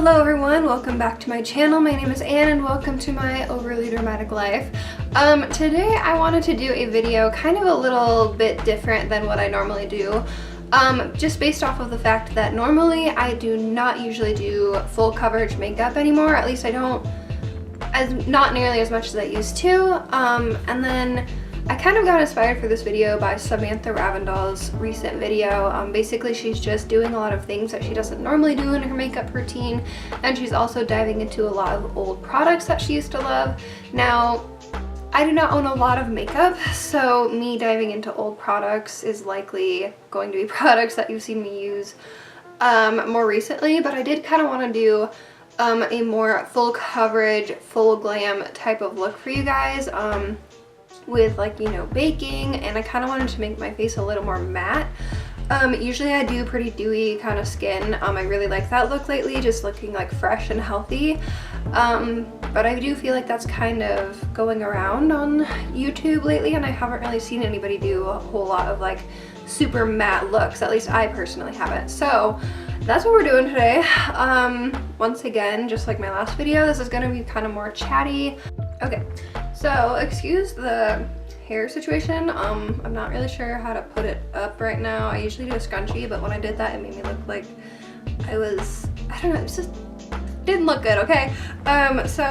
Hello everyone, welcome back to my channel. My name is Anne and welcome to my overly dramatic life. Today I wanted to do a video kind of a little bit different than what I normally do. Just based off of the fact that normally I do not usually do full coverage makeup anymore. At least I don't, not nearly as much as I used to. And then I kind of got inspired for this video by Samantha Ravindall's recent video. Basically she's just doing a lot of things that she doesn't normally do in her makeup routine, and she's also diving into a lot of old products that she used to love. Now, I do not own a lot of makeup, so me diving into old products is likely going to be products that you've seen me use more recently, but I did kind of want to do a more full coverage, full glam type of look for you guys. With, like, you know, baking, and I kind of wanted to make my face a little more matte. Usually I do pretty dewy kind of skin. I really like that look lately, just looking like fresh and healthy. But I do feel like that's kind of going around on YouTube lately, and I haven't really seen anybody do a whole lot of like super matte looks. At least I personally haven't. So that's what we're doing today. Once again, just like my last video, this is going to be kind of more chatty. Okay, so excuse the hair situation. I'm not really sure how to put it up right now. I usually do a scrunchie, but when I did that, it made me look like I don't know, it just didn't look good, okay? So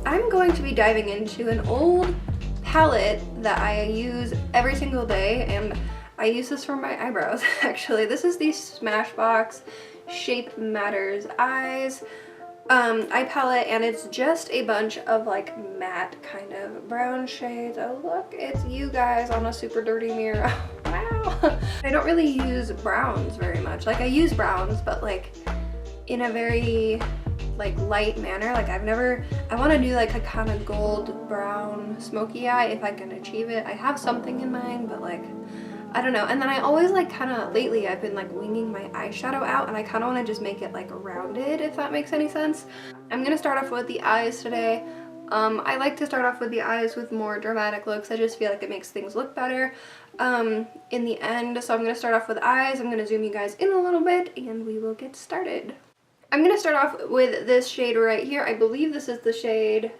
I'm going to be diving into an old palette that I use every single day, and I use this for my eyebrows, actually. This is the Smashbox Shape Matters Eyes eye palette, and it's just a bunch of like matte kind of brown shades. Oh look, it's you guys on a super dirty mirror. Wow. I don't really use browns very much. Like, I use browns, but like in a very like light manner. Like, I want to do like a kind of gold brown smoky eye if I can achieve it. I have something in mind, but like, I don't know. And then I always like kind of, lately I've been like winging my eyeshadow out, and I kind of want to just make it like rounded, if that makes any sense. I'm going to start off with the eyes today. I like to start off with the eyes with more dramatic looks. I just feel like it makes things look better in the end. So I'm going to start off with eyes. I'm going to zoom you guys in a little bit and we will get started. I'm going to start off with this shade right here. I believe this is the shade,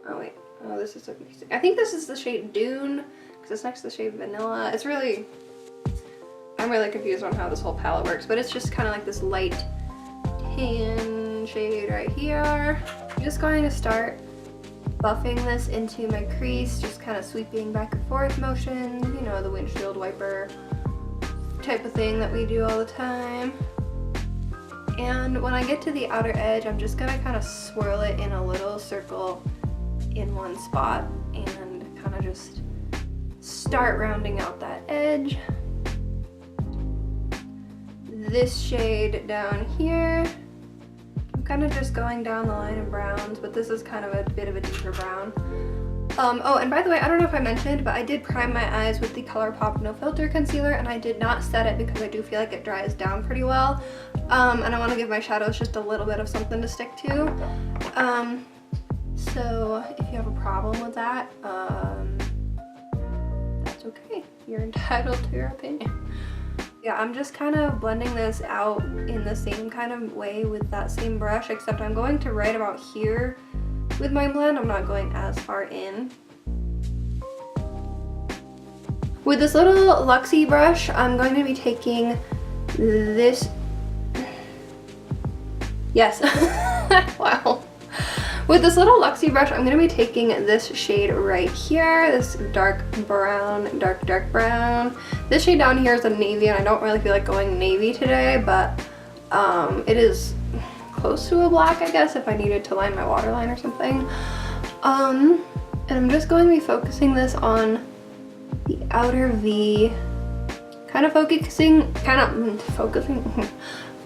oh wait, oh this is so confusing. I think this is the shade Dune, because it's next to the shade Vanilla. It's really, I'm really confused on how this whole palette works, but it's just kind of like this light tan shade right here. I'm just going to start buffing this into my crease, just kind of sweeping back and forth motions, you know, the windshield wiper type of thing that we do all the time. And when I get to the outer edge, I'm just gonna kind of swirl it in a little circle in one spot and kind of just start rounding out that edge. This shade down here, I'm kind of just going down the line of browns, but this is kind of a bit of a deeper brown. Oh, and by the way, I don't know if I mentioned, but I did prime my eyes with the ColourPop No Filter Concealer, and I did not set it because I do feel like it dries down pretty well. And I want to give my shadows just a little bit of something to stick to. So if you have a problem with that, that's okay. You're entitled to your opinion. Yeah, I'm just kind of blending this out in the same kind of way with that same brush, except I'm going to right about here with my blend. I'm not going as far in. With this little Luxie brush, I'm going to be taking this, yes, wow. With this little Luxie brush, I'm going to be taking this shade right here, this dark brown, dark brown. This shade down here is a navy, and I don't really feel like going navy today, but it is close to a black, I guess, if I needed to line my waterline or something. And I'm just going to be focusing this on the outer V, kind of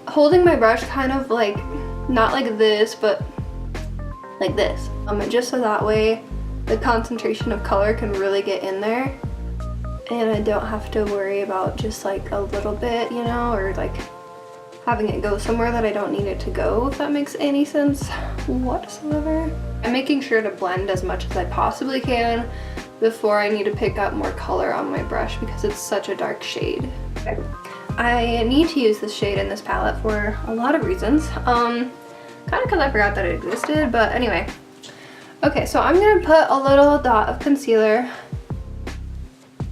holding my brush kind of like, not like this, but like this, just so that way the concentration of color can really get in there, and I don't have to worry about just like a little bit, you know, or like having it go somewhere that I don't need it to go, if that makes any sense whatsoever. I'm making sure to blend as much as I possibly can before I need to pick up more color on my brush because it's such a dark shade. Okay. I need to use this shade in this palette for a lot of reasons. kind of because I forgot that it existed, but anyway. Okay, so I'm gonna put a little dot of concealer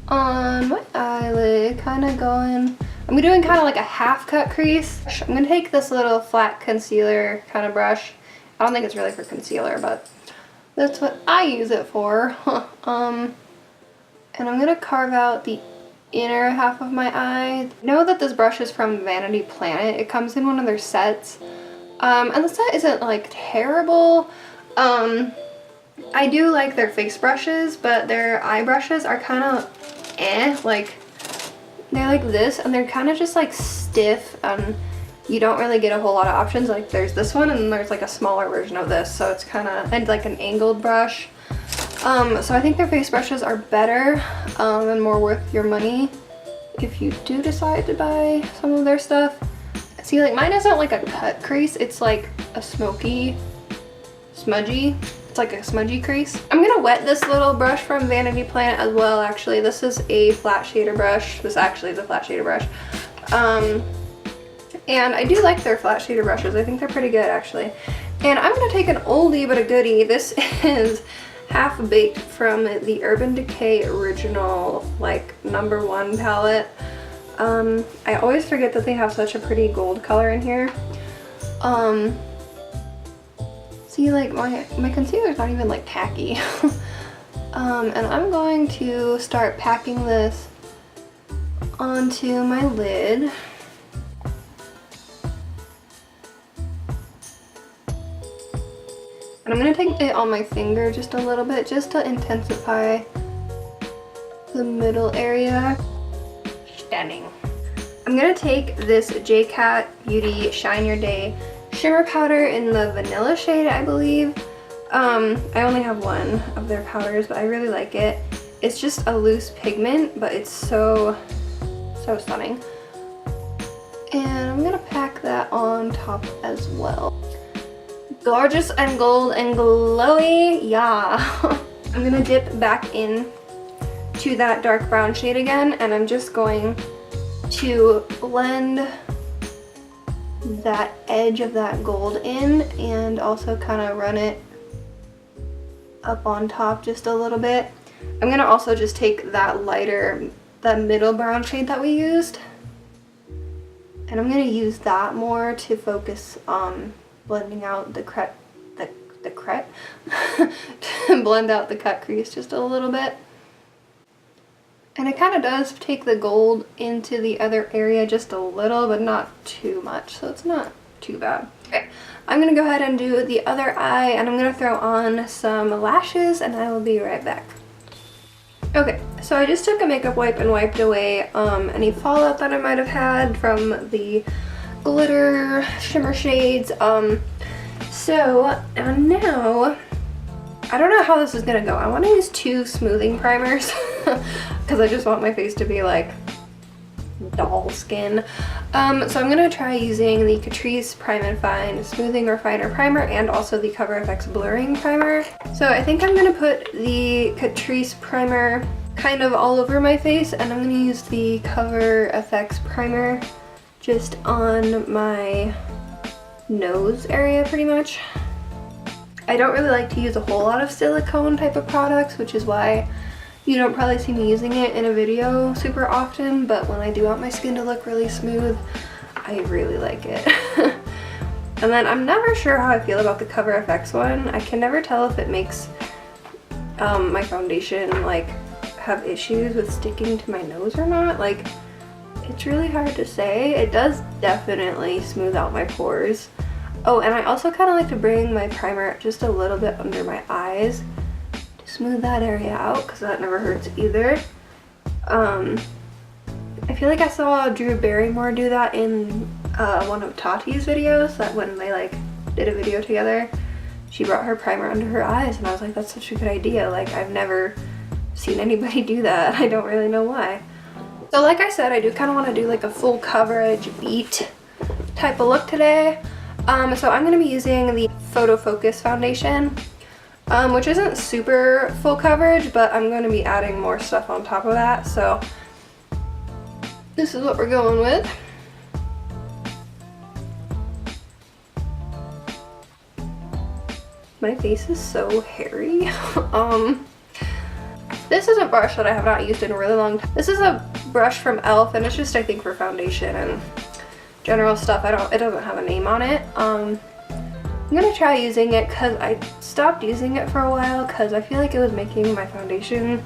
on my eyelid, kind of going, I'm doing kind of like a half cut crease. I'm gonna take this little flat concealer kind of brush. I don't think it's really for concealer, but that's what I use it for. And I'm gonna carve out the inner half of my eye. I know that this brush is from Vanity Planet. It comes in one of their sets. And the set isn't like terrible. I do like their face brushes, but their eye brushes are kind of like they're like this, and they're kind of just like stiff, and you don't really get a whole lot of options. Like there's this one, and then there's like a smaller version of this, so it's kind of, and like an angled brush. So I think their face brushes are better and more worth your money if you do decide to buy some of their stuff. See, like mine isn't like a cut crease, it's like a smudgy. It's like a smudgy crease. I'm gonna wet this little brush from Vanity Planet as well, actually. This is a flat shader brush. This actually is a flat shader brush. And I do like their flat shader brushes. I think they're pretty good, actually. And I'm gonna take an oldie but a goodie. This is Half Baked from the Urban Decay original, like #1 palette. I always forget that they have such a pretty gold color in here. See, like my concealer's not even like tacky. And I'm going to start packing this onto my lid. And I'm gonna take it on my finger just a little bit, just to intensify the middle area. Stunning. I'm gonna take this Jcat Beauty Shine Your Day shimmer powder in the vanilla shade, I believe. I only have one of their powders, but I really like it. It's just a loose pigment, but it's so stunning. And I'm gonna pack that on top as well. Gorgeous and gold and glowy, yeah. I'm gonna dip back in to that dark brown shade again, and I'm just going to blend that edge of that gold in, and also kind of run it up on top just a little bit. I'm gonna also just take that lighter, that middle brown shade that we used, and I'm gonna use that more to focus on blending out the to blend out the cut crease just a little bit. And it kind of does take the gold into the other area just a little, but not too much, so it's not too bad. Okay, I'm gonna go ahead and do the other eye, and I'm gonna throw on some lashes, and I will be right back. Okay, so I just took a makeup wipe and wiped away any fallout that I might have had from the glitter shimmer shades. So now, I don't know how this is gonna go. I want to use 2 smoothing primers because I just want my face to be like doll skin. So I'm gonna try using the Catrice Prime and Fine Smoothing Refiner Primer and also the Cover FX Blurring Primer. So I think I'm gonna put the Catrice primer kind of all over my face, and I'm gonna use the Cover FX primer just on my nose area pretty much. I don't really like to use a whole lot of silicone type of products, which is why you don't probably see me using it in a video super often, but when I do want my skin to look really smooth, I really like it. And then I'm never sure how I feel about the Cover FX one. I can never tell if it makes my foundation like have issues with sticking to my nose or not. Like, it's really hard to say. It does definitely smooth out my pores. Oh, and I also kind of like to bring my primer just a little bit under my eyes to smooth that area out, because that never hurts either. I feel like I saw Drew Barrymore do that in one of Tati's videos, that when they like did a video together, she brought her primer under her eyes, and I was like, that's such a good idea. Like, I've never seen anybody do that. I don't really know why. So like I said, I do kind of want to do like a full coverage beat type of look today. So I'm going to be using the Photo Focus foundation, which isn't super full coverage, but I'm going to be adding more stuff on top of that. So this is what we're going with. My face is so hairy. This is a brush that I have not used in a really long time. This is a brush from e.l.f. and it's just, I think, for foundation and general stuff. It doesn't have a name on it. I'm gonna try using it because I stopped using it for a while because I feel like it was making my foundation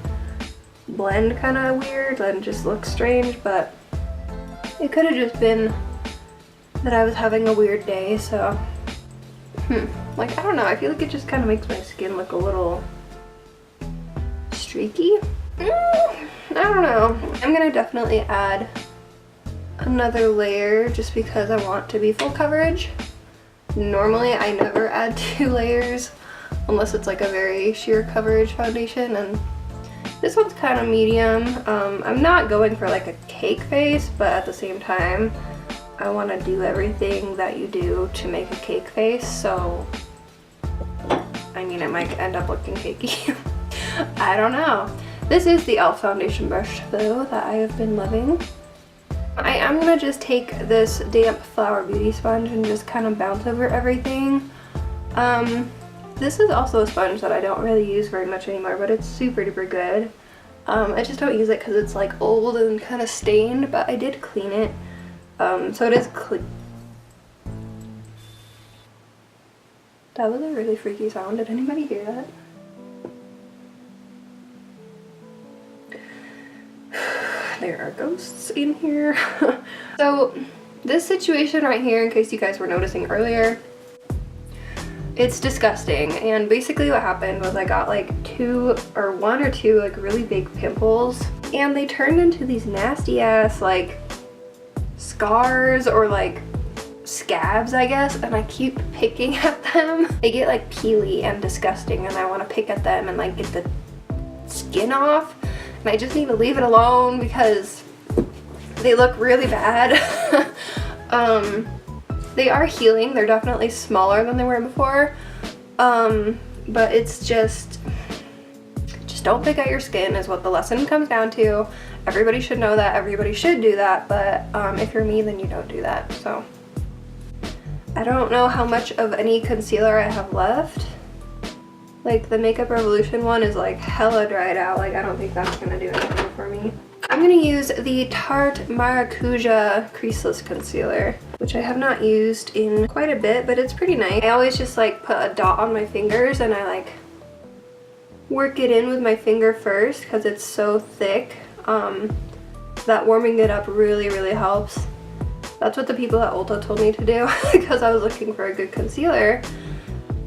blend kind of weird and just look strange, but it could have just been that I was having a weird day, so like, I don't know, I feel like it just kind of makes my skin look a little streaky. I don't know. I'm gonna definitely add another layer just because I want to be full coverage. Normally I never add 2 layers unless it's like a very sheer coverage foundation, and this one's kind of medium. I'm not going for like a cake face, but at the same time I want to do everything that you do to make a cake face, so I mean it might end up looking cakey. I don't know. This is the e.l.f. foundation brush though that I have been loving. I am gonna just take this damp Flower Beauty sponge and just kind of bounce over everything. This is also a sponge that I don't really use very much anymore, but it's super duper good. I just don't use it because it's like old and kind of stained, but I did clean it. So it is clean. That was a really freaky sound. Did anybody hear that? There are ghosts in here. So this situation right here, in case you guys were noticing earlier, it's disgusting. And basically what happened was I got like 1 or 2 like really big pimples, and they turned into these nasty ass like scars or like scabs, I guess, and I keep picking at them. They get like peely and disgusting, and I want to pick at them and like get the skin off, and I just need to leave it alone because they look really bad. They are healing. They're definitely smaller than they were before, but it's just don't pick at your skin is what the lesson comes down to. Everybody should know that. Everybody should do that, but if you're me, then you don't do that. So I don't know how much of any concealer I have left. Like the Makeup Revolution one is like hella dried out. Like I don't think that's gonna do anything for me. I'm gonna use the Tarte Maracujá Creaseless concealer, which I have not used in quite a bit, but it's pretty nice. I always just like put a dot on my fingers and I like work it in with my finger first because it's so thick. That warming it up really helps. That's what the people at Ulta told me to do because I was looking for a good concealer,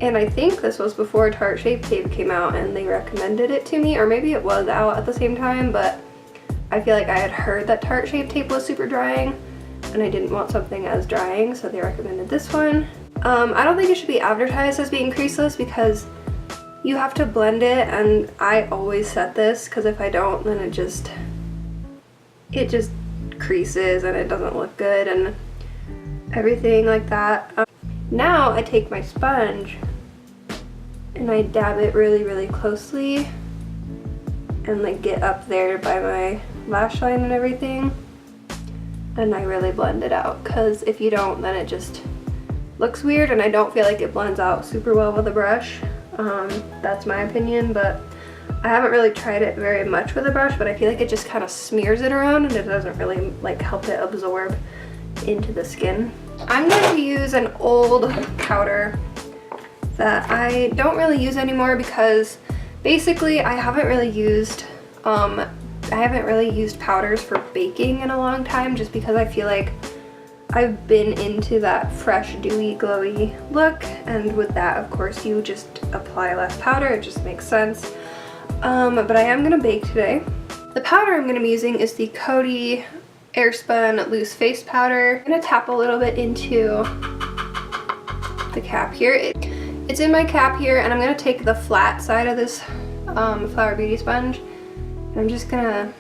and I think this was before Tarte Shape Tape came out and they recommended it to me, or maybe it was out at the same time, but I feel like I had heard that Tarte Shape Tape was super drying and I didn't want something as drying, so they recommended this one. I don't think it should be advertised as being creaseless because you have to blend it, and I always set this because if I don't, then it just creases and it doesn't look good and everything like that. Now I take my sponge and I dab it really closely and like get up there by my lash line and everything, and I really blend it out because if you don't, then it just looks weird and I don't feel like it blends out super well with a brush. That's my opinion, but I haven't really tried it very much with a brush, but I feel like it just kind of smears it around and it doesn't really like help it absorb into the skin. I'm going to use an old powder that I don't really use anymore because basically I haven't really used powders for baking in a long time, just because I feel like I've been into that fresh, dewy, glowy look, and with that, of course, you just apply less powder. It just makes sense. But I am gonna bake today. The powder I'm gonna be using is the Coty Airspun Loose Face Powder. I'm gonna tap a little bit into the cap here. It's in my cap here, and I'm gonna take the flat side of this Flower Beauty sponge, and I'm just gonna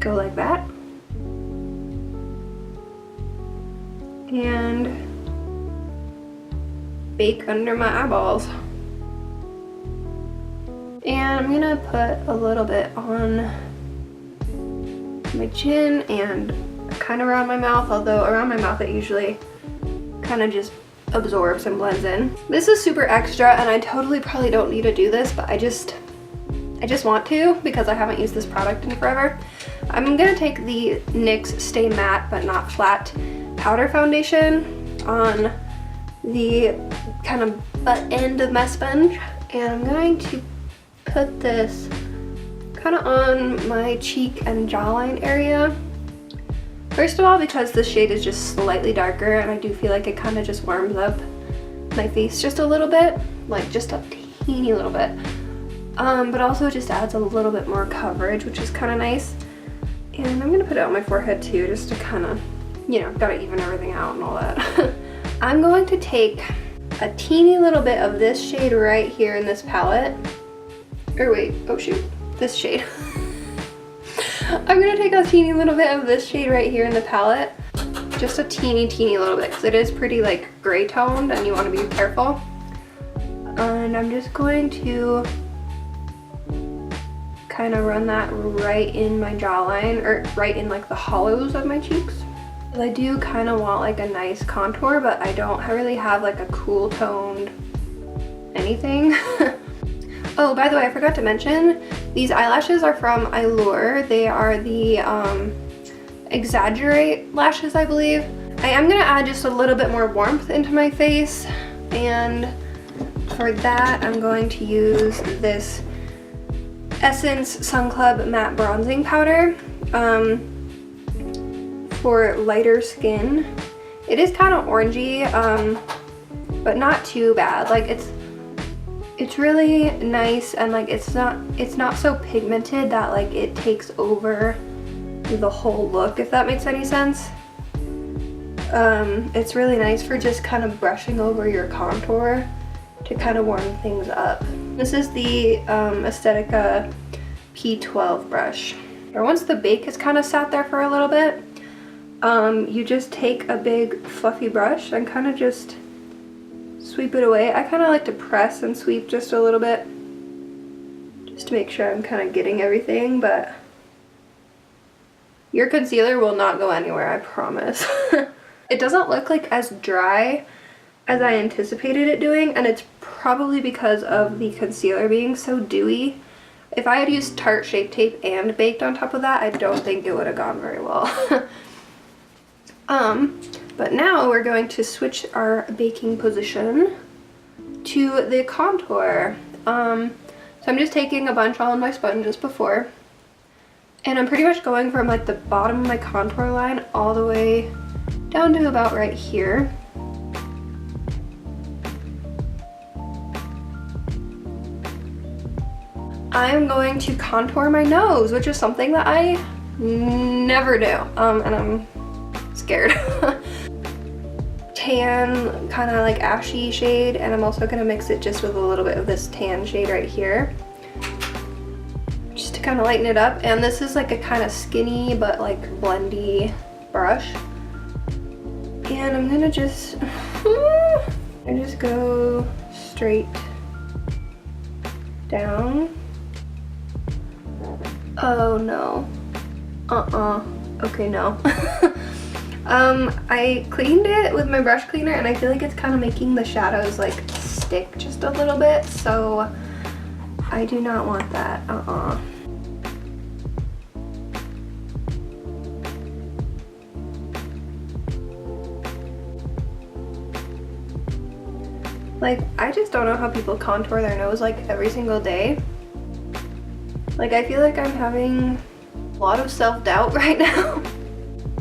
go like that. And bake under my eyeballs. And I'm gonna put a little bit on my chin and kind of around my mouth, although around my mouth it usually kind of just absorbs and blends in. This is super extra and I totally probably don't need to do this, but I just want to because I haven't used this product in forever. I'm gonna take the NYX Stay Matte But Not Flat powder foundation on the kind of butt end of my sponge, and I'm going to put this kind of on my cheek and jawline area. First of all, because this shade is just slightly darker and I do feel like it kind of just warms up my face just a little bit, like just a teeny little bit. But also just adds a little bit more coverage, which is kind of nice. And I'm gonna put it on my forehead too, just to kind of, you know, gotta even everything out and all that. I'm going to take a teeny little bit of this shade right here in this palette. Or wait, oh shoot, this shade. I'm gonna take a teeny little bit of this shade right here in the palette. Just a teeny little bit, because it is pretty like gray toned and you want to be careful. And I'm just going to kind of run that right in my jawline, or right in like the hollows of my cheeks. I do kind of want like a nice contour, but I don't really have like a cool toned anything. Oh, by the way, I forgot to mention, these eyelashes are from Eyelure. They are the Exaggerate lashes, I believe. I am gonna add just a little bit more warmth into my face, and for that I'm going to use this Essence Sun Club Matte Bronzing Powder for lighter skin. It is kind of orangey, but not too bad. Like it's really nice, and like it's not so pigmented that like it takes over the whole look, if that makes any sense. It's really nice for just kind of brushing over your contour to kind of warm things up. This is the Aesthetica P12 brush. Or once the bake has kind of sat there for a little bit, you just take a big fluffy brush and kind of just sweep it away. I kind of like to press and sweep just a little bit, just to make sure I'm kind of getting everything, but your concealer will not go anywhere, I promise. It doesn't look like as dry as I anticipated it doing, and it's probably because of the concealer being so dewy. If I had used Tarte Shape Tape and baked on top of that, I don't think it would have gone very well. But now we're going to switch our baking position to the contour. So I'm just taking a bunch on my sponge as before, and I'm pretty much going from like the bottom of my contour line all the way down to about right here. I'm going to contour my nose, which is something that I never do, and I'm scared. Tan, kind of like ashy shade, and I'm also going to mix it just with a little bit of this tan shade right here, just to kind of lighten it up. And this is like a kind of skinny but like blendy brush, and I'm gonna just and just go straight down. Oh no. Okay, no. I cleaned it with my brush cleaner, and I feel like it's kind of making the shadows like stick just a little bit, so I do not want that. Like, I just don't know how people contour their nose like every single day. Like, I feel like I'm having a lot of self-doubt right now.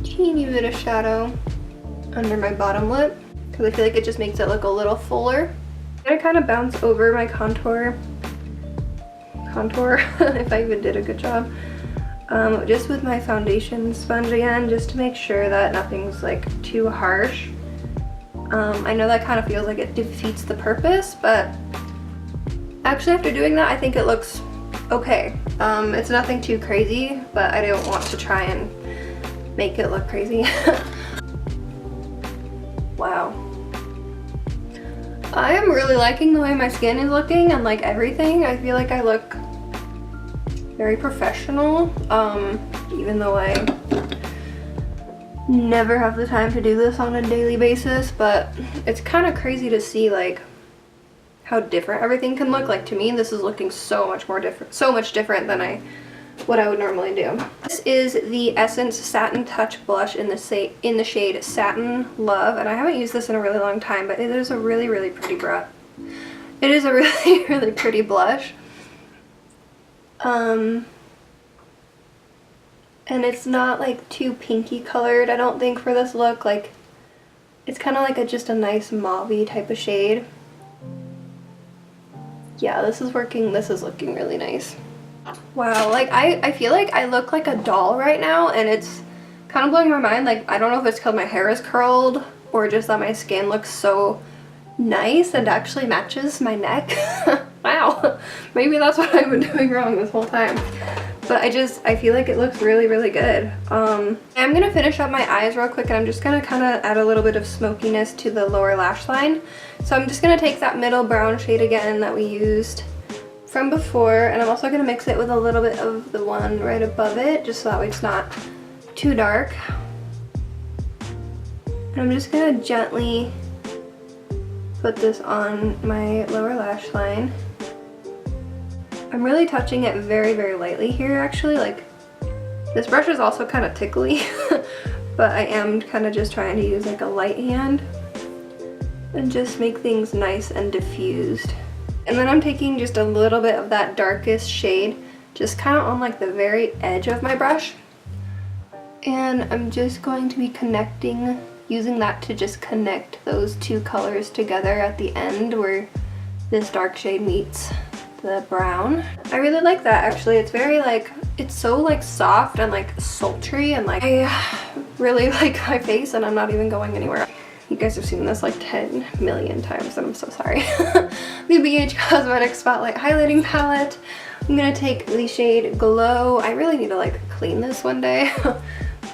Teeny bit of shadow under my bottom lip, because I feel like it just makes it look a little fuller. I'm gonna kind of bounce over my contour, if I even did a good job, just with my foundation sponge again, just to make sure that nothing's like too harsh. I know that kind of feels like it defeats the purpose, but actually after doing that, I think it looks okay. It's nothing too crazy, but I don't want to try and make it look crazy. Wow. I am really liking the way my skin is looking and like everything. I feel like I look very professional, even though I never have the time to do this on a daily basis, but it's kind of crazy to see like how different everything can look. Like to me, this is looking so much different than what I would normally do. This is the Essence Satin Touch Blush in the shade Satin Love, and I haven't used this in a really long time, but it is a really, really pretty brush. It is a really, really pretty blush. And it's not like too pinky colored, I don't think, for this look. Like, it's kind of like just a nice mauve-y type of shade. Yeah, this is looking really nice. Wow, like I feel like I look like a doll right now, and it's kind of blowing my mind. Like, I don't know if it's because my hair is curled or just that my skin looks so nice and actually matches my neck. Wow, maybe that's what I've been doing wrong this whole time. But I feel like it looks really, really good. I'm gonna finish up my eyes real quick, and I'm just gonna kind of add a little bit of smokiness to the lower lash line. So I'm just gonna take that middle brown shade again that we used from before, and I'm also gonna mix it with a little bit of the one right above it, just so that way it's not too dark. And I'm just gonna gently put this on my lower lash line. I'm really touching it very, very lightly here, actually. Like, this brush is also kind of tickly, but I am kind of just trying to use like a light hand and just make things nice and diffused. And then I'm taking just a little bit of that darkest shade, just kind of on like the very edge of my brush. And I'm just going to be using that to just connect those two colors together at the end where this dark shade meets the brown. I really like that, actually. It's very like, it's so like soft and like sultry, and like I really like my face, and I'm not even going anywhere. You guys have seen this like 10 million times, and I'm so sorry. The BH Cosmetics Spotlight Highlighting Palette. I'm gonna take the shade Glow. I really need to like clean this one day.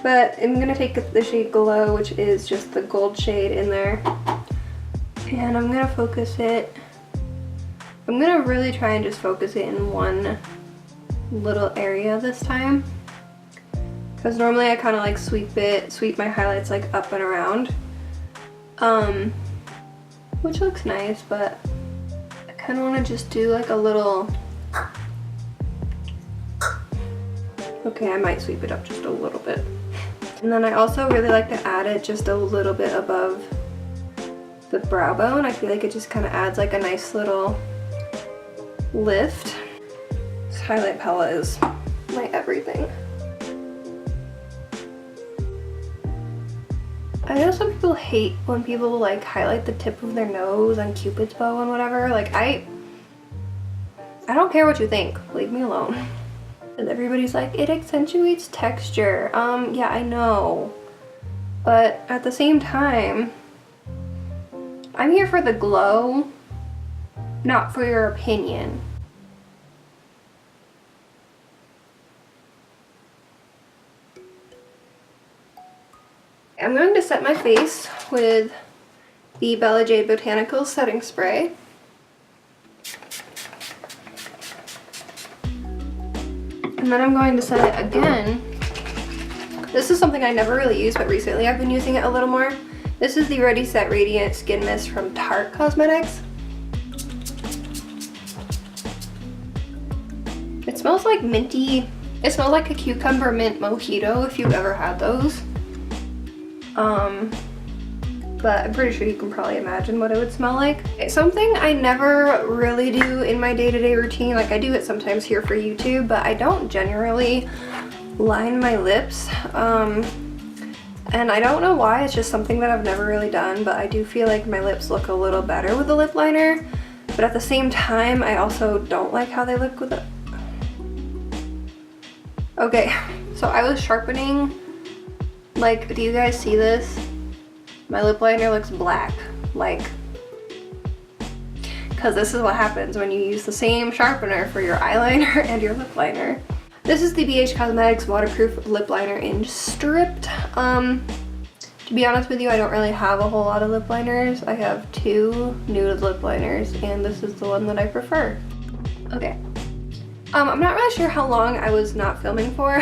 But I'm gonna take the shade Glow, which is just the gold shade in there. And I'm gonna focus it. I'm gonna really try and just focus it in one little area this time. Because normally I kind of like sweep my highlights like up and around. Which looks nice, but I kind of want to just do like a little, okay, I might sweep it up just a little bit. And then I also really like to add it just a little bit above the brow bone. I feel like it just kind of adds like a nice little lift. This highlight palette is my everything. I know some people hate when people like highlight the tip of their nose and Cupid's bow and whatever. Like, I don't care what you think. Leave me alone. And everybody's like, it accentuates texture. Yeah, I know. But at the same time, I'm here for the glow, not for your opinion. I'm going to set my face with the Bella Jade Botanicals setting spray. And then I'm going to set it again. This is something I never really used, but recently I've been using it a little more. This is the Ready Set Radiant Skin Mist from Tarte Cosmetics. It smells like minty. It smells like a cucumber mint mojito, if you've ever had those. But I'm pretty sure you can probably imagine what it would smell like. It's something I never really do in my day-to-day routine. Like, I do it sometimes here for YouTube, but I don't generally line my lips. And I don't know why, it's just something that I've never really done, but I do feel like my lips look a little better with a lip liner. But at the same time, I also don't like how they look with it. Okay, so I was sharpening. Like, do you guys see this? My lip liner looks black, like, because this is what happens when you use the same sharpener for your eyeliner and your lip liner. This is the BH Cosmetics Waterproof Lip Liner in Stripped. To be honest with you, I don't really have a whole lot of lip liners. I have 2 nude lip liners, and this is the one that I prefer. Okay. I'm not really sure how long I was not filming for,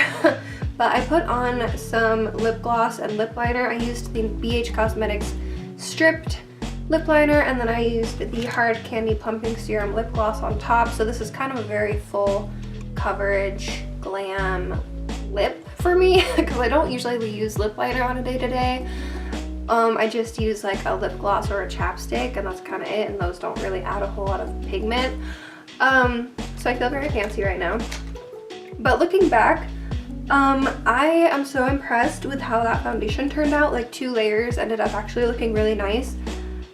But I put on some lip gloss and lip liner. I used the BH Cosmetics Stripped lip liner, and then I used the Hard Candy Plumping Serum lip gloss on top. So this is kind of a very full coverage glam lip for me because I don't usually use lip liner on a day-to-day. I just use like a lip gloss or a chapstick, and that's kind of it, and those don't really add a whole lot of pigment. So I feel very fancy right now. But looking back, I am so impressed with how that foundation turned out. Like 2 layers ended up actually looking really nice.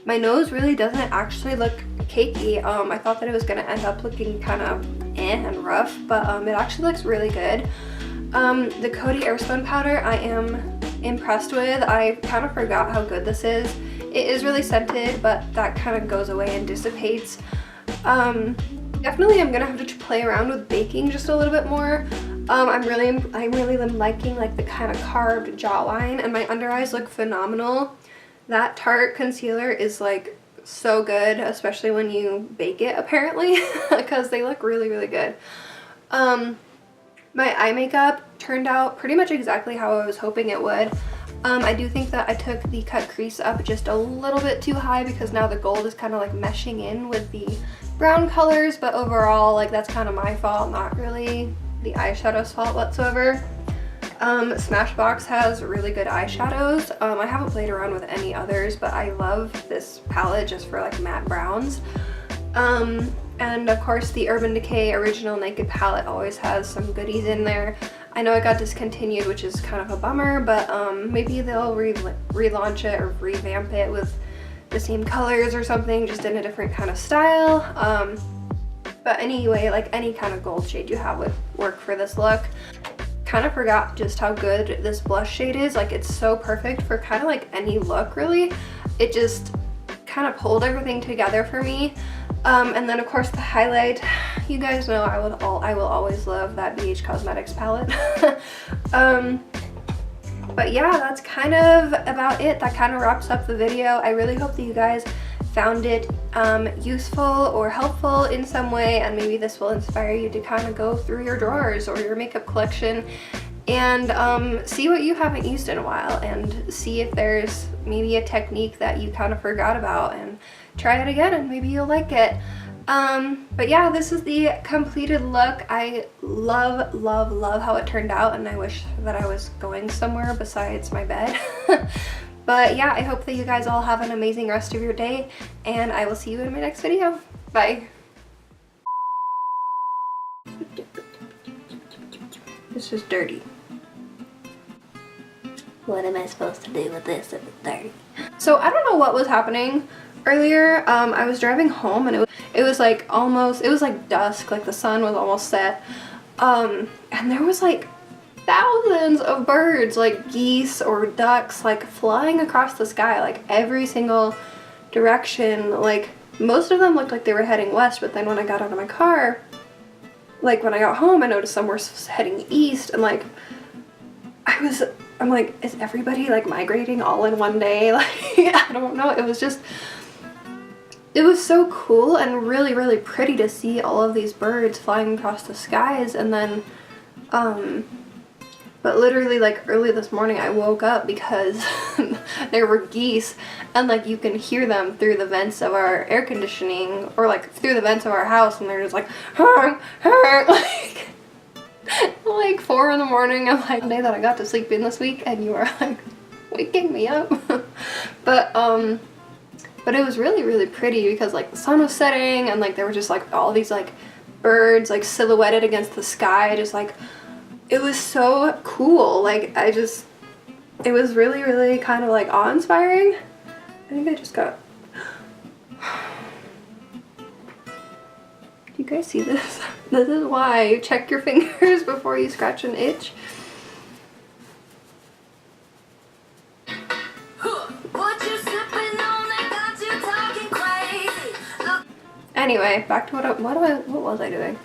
My nose really doesn't actually look cakey. I thought that it was gonna end up looking kind of and rough, but it actually looks really good. The Coty Airspun powder I am impressed with. I kind of forgot how good this is. It is really scented, but that kind of goes away and dissipates. Definitely I'm gonna have to play around with baking just a little bit more. I'm really liking like the kind of carved jawline, and my under eyes look phenomenal. That Tarte concealer is like so good, especially when you bake it apparently, because they look really, really good. My eye makeup turned out pretty much exactly how I was hoping it would. I do think that I took the cut crease up just a little bit too high because now the gold is kind of like meshing in with the brown colors, but overall like that's kind of my fault, not really the eyeshadow's fault whatsoever. Smashbox has really good eyeshadows. I haven't played around with any others, but I love this palette just for like matte browns. And of course the Urban Decay Original Naked palette always has some goodies in there. I know it got discontinued, which is kind of a bummer, but maybe they'll relaunch it or revamp it with the same colors or something, just in a different kind of style. But anyway, like any kind of gold shade you have would work for this look. Kind of forgot just how good this blush shade is. Like it's so perfect for kind of like any look really. It just kind of pulled everything together for me. And then of course the highlight, you guys know I will always love that BH Cosmetics palette. But yeah, that's kind of about it. That kind of wraps up the video. I really hope that you guys found it useful or helpful in some way, and maybe this will inspire you to kind of go through your drawers or your makeup collection and see what you haven't used in a while, and see if there's maybe a technique that you kind of forgot about, and try it again and maybe you'll like it. But yeah, this is the completed look. I love, love, love how it turned out, and I wish that I was going somewhere besides my bed. But yeah, I hope that you guys all have an amazing rest of your day, and I will see you in my next video. Bye. This is dirty. What am I supposed to do with this if it's dirty? So I don't know what was happening earlier. I was driving home and it was like dusk, like the sun was almost set. And there was like thousands of birds, like geese or ducks, like flying across the sky, like every single direction. Like most of them looked like they were heading west, but then when I got out of my car, like when I got home, I noticed some were heading east, and like I'm like, is everybody like migrating all in one day? Like, I don't know. It was so cool and really, really pretty to see all of these birds flying across the skies. And then, but literally like early this morning I woke up because there were geese, and like you can hear them through the vents of our air conditioning, or like through the vents of our house, and they're just like, honk, honk, like 4 in the morning. I'm like, the day that I got to sleep in this week, and you are like waking me up. But it was really, really pretty because like the sun was setting, and like there were just like all these like birds like silhouetted against the sky, just like, it was so cool. Like it was really, really kind of like awe-inspiring. I think I just got, do you guys see this? This is why you check your fingers before you scratch an itch. Anyway, back to what was I doing?